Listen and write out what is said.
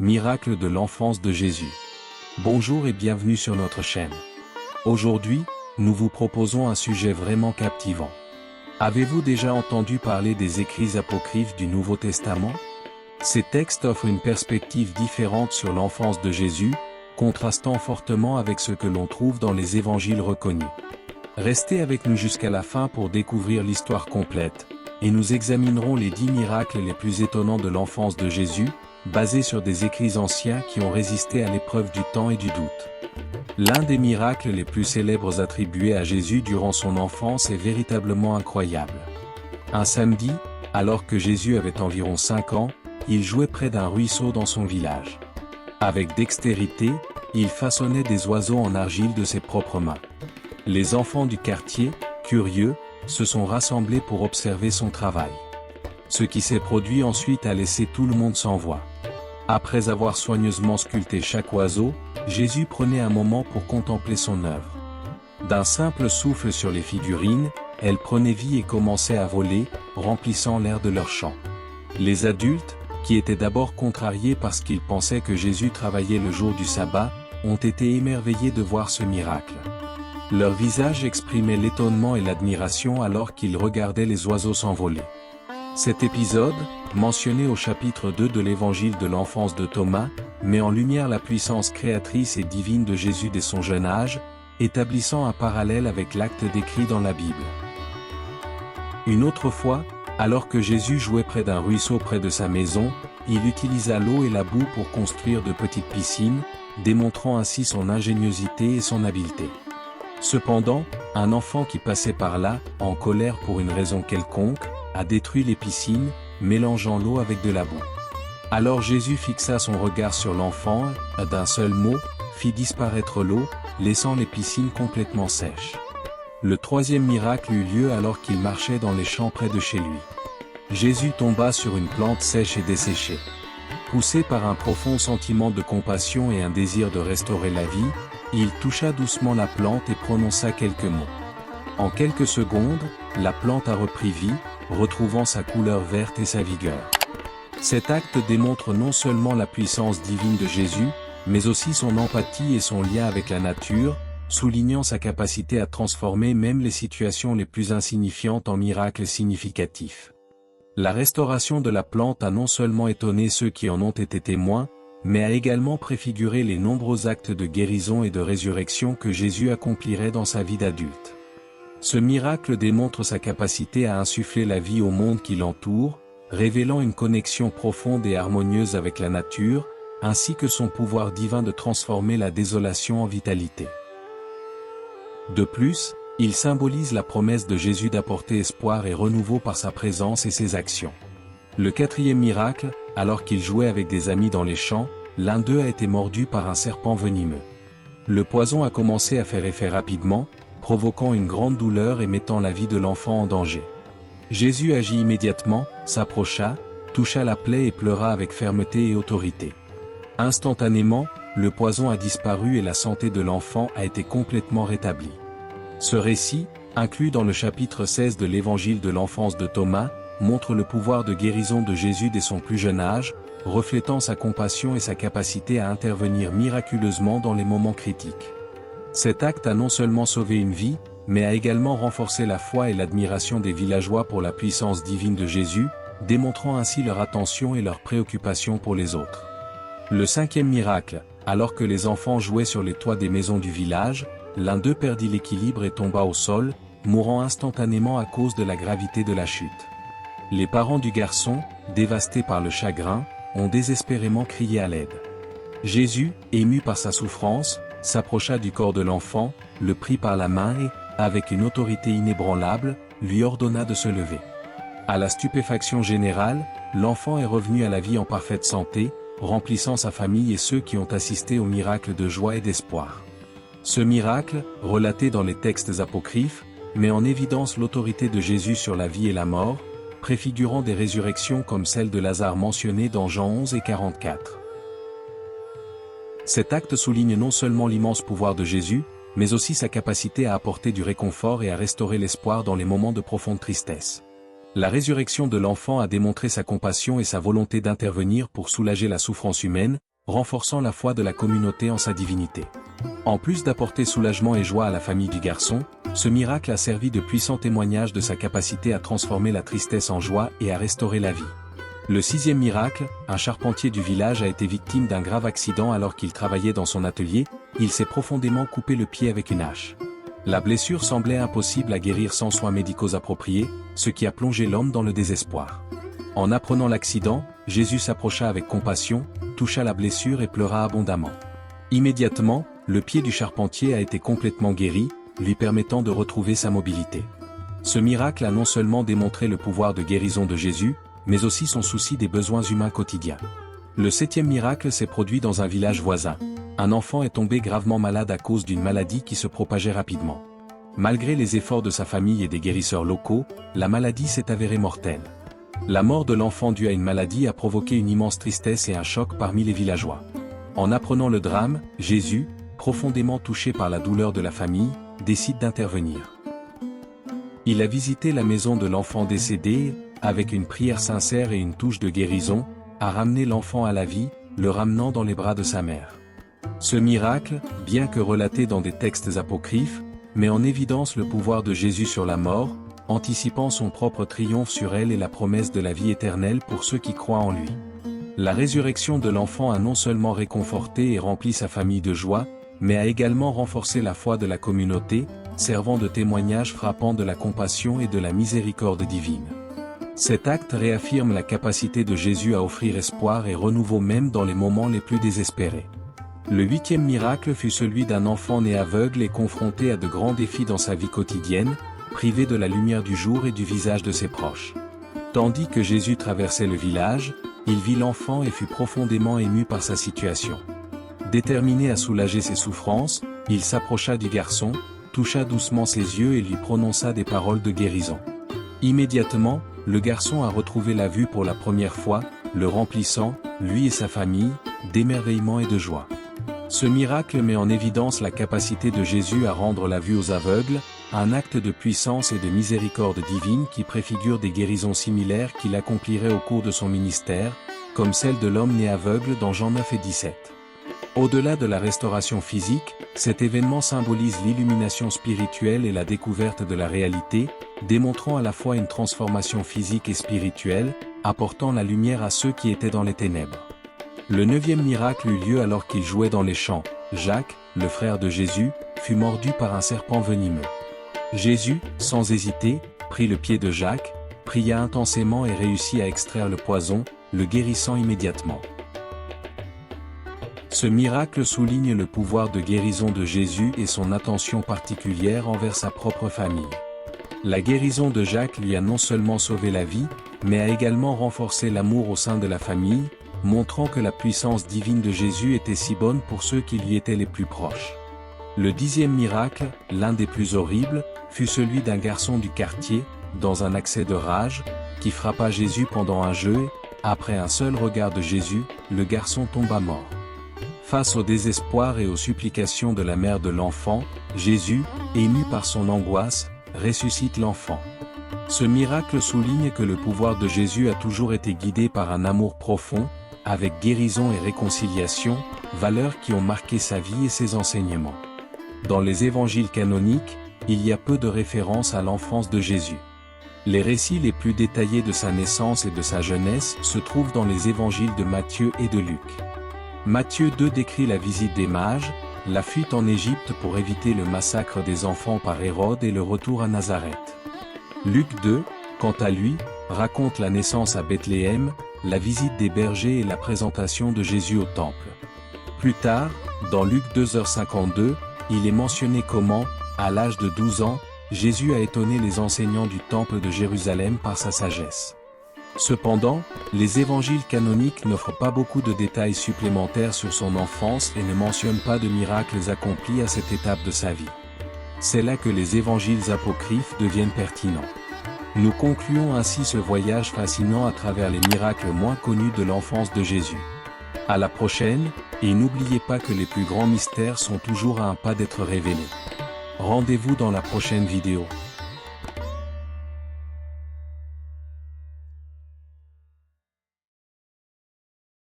Miracle de l'enfance de Jésus. Bonjour et bienvenue sur notre chaîne. Aujourd'hui, nous vous proposons un sujet vraiment captivant. Avez-vous déjà entendu parler des écrits apocryphes du Nouveau Testament? Ces textes offrent une perspective différente sur l'enfance de Jésus, contrastant fortement avec ce que l'on trouve dans les évangiles reconnus. Restez avec nous jusqu'à la fin pour découvrir l'histoire complète, et nous examinerons les 10 miracles les plus étonnants de l'enfance de Jésus, basés sur des écrits anciens qui ont résisté à l'épreuve du temps et du doute. L'un des miracles les plus célèbres attribués à Jésus durant son enfance est véritablement incroyable. Un samedi, alors que Jésus avait environ 5 ans, il jouait près d'un ruisseau dans son village. Avec dextérité, il façonnait des oiseaux en argile de ses propres mains. Les enfants du quartier, curieux, se sont rassemblés pour observer son travail. Ce qui s'est produit ensuite a laissé tout le monde sans voix. Après avoir soigneusement sculpté chaque oiseau, Jésus prenait un moment pour contempler son œuvre. D'un simple souffle sur les figurines, elles prenaient vie et commençaient à voler, remplissant l'air de leur chant. Les adultes, qui étaient d'abord contrariés parce qu'ils pensaient que Jésus travaillait le jour du sabbat, ont été émerveillés de voir ce miracle. Leur visage exprimait l'étonnement et l'admiration alors qu'ils regardaient les oiseaux s'envoler. Cet épisode, mentionné au chapitre 2 de l'évangile de l'enfance de Thomas, met en lumière la puissance créatrice et divine de Jésus dès son jeune âge, établissant un parallèle avec l'acte décrit dans la Bible. Une autre fois, alors que Jésus jouait près d'un ruisseau près de sa maison, il utilisa l'eau et la boue pour construire de petites piscines, démontrant ainsi son ingéniosité et son habileté. Cependant, un enfant qui passait par là, en colère pour une raison quelconque, a détruit les piscines, mélangeant l'eau avec de la boue. Alors Jésus fixa son regard sur l'enfant et, d'un seul mot, fit disparaître l'eau, laissant les piscines complètement sèches. Le troisième miracle eut lieu alors qu'il marchait dans les champs près de chez lui. Jésus tomba sur une plante sèche et desséchée. Poussé par un profond sentiment de compassion et un désir de restaurer la vie, il toucha doucement la plante et prononça quelques mots. En quelques secondes, la plante a repris vie, retrouvant sa couleur verte et sa vigueur. Cet acte démontre non seulement la puissance divine de Jésus, mais aussi son empathie et son lien avec la nature, soulignant sa capacité à transformer même les situations les plus insignifiantes en miracles significatifs. La restauration de la plante a non seulement étonné ceux qui en ont été témoins, mais a également préfiguré les nombreux actes de guérison et de résurrection que Jésus accomplirait dans sa vie d'adulte. Ce miracle démontre sa capacité à insuffler la vie au monde qui l'entoure, révélant une connexion profonde et harmonieuse avec la nature, ainsi que son pouvoir divin de transformer la désolation en vitalité. De plus, il symbolise la promesse de Jésus d'apporter espoir et renouveau par sa présence et ses actions. Le quatrième miracle, alors qu'il jouait avec des amis dans les champs, l'un d'eux a été mordu par un serpent venimeux. Le poison a commencé à faire effet rapidement, provoquant une grande douleur et mettant la vie de l'enfant en danger. Jésus agit immédiatement, s'approcha, toucha la plaie et pleura avec fermeté et autorité. Instantanément, le poison a disparu et la santé de l'enfant a été complètement rétablie. Ce récit, inclus dans le chapitre 16 de l'évangile de l'enfance de Thomas, montre le pouvoir de guérison de Jésus dès son plus jeune âge, reflétant sa compassion et sa capacité à intervenir miraculeusement dans les moments critiques. Cet acte a non seulement sauvé une vie, mais a également renforcé la foi et l'admiration des villageois pour la puissance divine de Jésus, démontrant ainsi leur attention et leur préoccupation pour les autres. Le cinquième miracle, alors que les enfants jouaient sur les toits des maisons du village, l'un d'eux perdit l'équilibre et tomba au sol, mourant instantanément à cause de la gravité de la chute. Les parents du garçon, dévastés par le chagrin, ont désespérément crié à l'aide. Jésus, ému par sa souffrance, s'approcha du corps de l'enfant, le prit par la main et, avec une autorité inébranlable, lui ordonna de se lever. À la stupéfaction générale, l'enfant est revenu à la vie en parfaite santé, remplissant sa famille et ceux qui ont assisté au miracle de joie et d'espoir. Ce miracle, relaté dans les textes apocryphes, met en évidence l'autorité de Jésus sur la vie et la mort, préfigurant des résurrections comme celle de Lazare mentionnée dans Jean 11 et 44. Cet acte souligne non seulement l'immense pouvoir de Jésus, mais aussi sa capacité à apporter du réconfort et à restaurer l'espoir dans les moments de profonde tristesse. La résurrection de l'enfant a démontré sa compassion et sa volonté d'intervenir pour soulager la souffrance humaine, renforçant la foi de la communauté en sa divinité. En plus d'apporter soulagement et joie à la famille du garçon, ce miracle a servi de puissant témoignage de sa capacité à transformer la tristesse en joie et à restaurer la vie. Le 6e miracle, un charpentier du village a été victime d'un grave accident alors qu'il travaillait dans son atelier, il s'est profondément coupé le pied avec une hache. La blessure semblait impossible à guérir sans soins médicaux appropriés, ce qui a plongé l'homme dans le désespoir. En apprenant l'accident, Jésus s'approcha avec compassion, toucha la blessure et pleura abondamment. Immédiatement, le pied du charpentier a été complètement guéri, lui permettant de retrouver sa mobilité. Ce miracle a non seulement démontré le pouvoir de guérison de Jésus, mais aussi son souci des besoins humains quotidiens. Le 7e miracle s'est produit dans un village voisin. Un enfant est tombé gravement malade à cause d'une maladie qui se propageait rapidement. Malgré les efforts de sa famille et des guérisseurs locaux, la maladie s'est avérée mortelle. La mort de l'enfant due à une maladie a provoqué une immense tristesse et un choc parmi les villageois. En apprenant le drame, Jésus, profondément touché par la douleur de la famille, décide d'intervenir. Il a visité la maison de l'enfant décédé, avec une prière sincère et une touche de guérison, a ramené l'enfant à la vie, le ramenant dans les bras de sa mère. Ce miracle, bien que relaté dans des textes apocryphes, met en évidence le pouvoir de Jésus sur la mort, anticipant son propre triomphe sur elle et la promesse de la vie éternelle pour ceux qui croient en lui. La résurrection de l'enfant a non seulement réconforté et rempli sa famille de joie, mais a également renforcé la foi de la communauté, servant de témoignage frappant de la compassion et de la miséricorde divine. Cet acte réaffirme la capacité de Jésus à offrir espoir et renouveau même dans les moments les plus désespérés. Le 8e miracle fut celui d'un enfant né aveugle et confronté à de grands défis dans sa vie quotidienne, privé de la lumière du jour et du visage de ses proches. Tandis que Jésus traversait le village, il vit l'enfant et fut profondément ému par sa situation. Déterminé à soulager ses souffrances, il s'approcha du garçon, toucha doucement ses yeux et lui prononça des paroles de guérison. Immédiatement, le garçon a retrouvé la vue pour la première fois, le remplissant, lui et sa famille, d'émerveillement et de joie. Ce miracle met en évidence la capacité de Jésus à rendre la vue aux aveugles, un acte de puissance et de miséricorde divine qui préfigure des guérisons similaires qu'il accomplirait au cours de son ministère, comme celle de l'homme né aveugle dans Jean 9 et 17. Au-delà de la restauration physique, cet événement symbolise l'illumination spirituelle et la découverte de la réalité, démontrant à la fois une transformation physique et spirituelle, apportant la lumière à ceux qui étaient dans les ténèbres. Le 9e miracle eut lieu alors qu'il jouait dans les champs. Jacques, le frère de Jésus, fut mordu par un serpent venimeux. Jésus, sans hésiter, prit le pied de Jacques, pria intensément et réussit à extraire le poison, le guérissant immédiatement. Ce miracle souligne le pouvoir de guérison de Jésus et son attention particulière envers sa propre famille. La guérison de Jacques lui a non seulement sauvé la vie, mais a également renforcé l'amour au sein de la famille, montrant que la puissance divine de Jésus était si bonne pour ceux qui lui étaient les plus proches. Le 10e miracle, l'un des plus horribles, fut celui d'un garçon du quartier, dans un accès de rage, qui frappa Jésus pendant un jeu et, après un seul regard de Jésus, le garçon tomba mort. Face au désespoir et aux supplications de la mère de l'enfant, Jésus, ému par son angoisse, ressuscite l'enfant. Ce miracle souligne que le pouvoir de Jésus a toujours été guidé par un amour profond, avec guérison et réconciliation, valeurs qui ont marqué sa vie et ses enseignements. Dans les évangiles canoniques, il y a peu de références à l'enfance de Jésus. Les récits les plus détaillés de sa naissance et de sa jeunesse se trouvent dans les évangiles de Matthieu et de Luc. Matthieu 2 décrit la visite des mages, la fuite en Égypte pour éviter le massacre des enfants par Hérode et le retour à Nazareth. Luc 2, quant à lui, raconte la naissance à Bethléem, la visite des bergers et la présentation de Jésus au temple. Plus tard, dans Luc 2h52, il est mentionné comment, à l'âge de 12 ans, Jésus a étonné les enseignants du temple de Jérusalem par sa sagesse. Cependant, les évangiles canoniques n'offrent pas beaucoup de détails supplémentaires sur son enfance et ne mentionnent pas de miracles accomplis à cette étape de sa vie. C'est là que les évangiles apocryphes deviennent pertinents. Nous concluons ainsi ce voyage fascinant à travers les miracles moins connus de l'enfance de Jésus. À la prochaine, et n'oubliez pas que les plus grands mystères sont toujours à un pas d'être révélés. Rendez-vous dans la prochaine vidéo.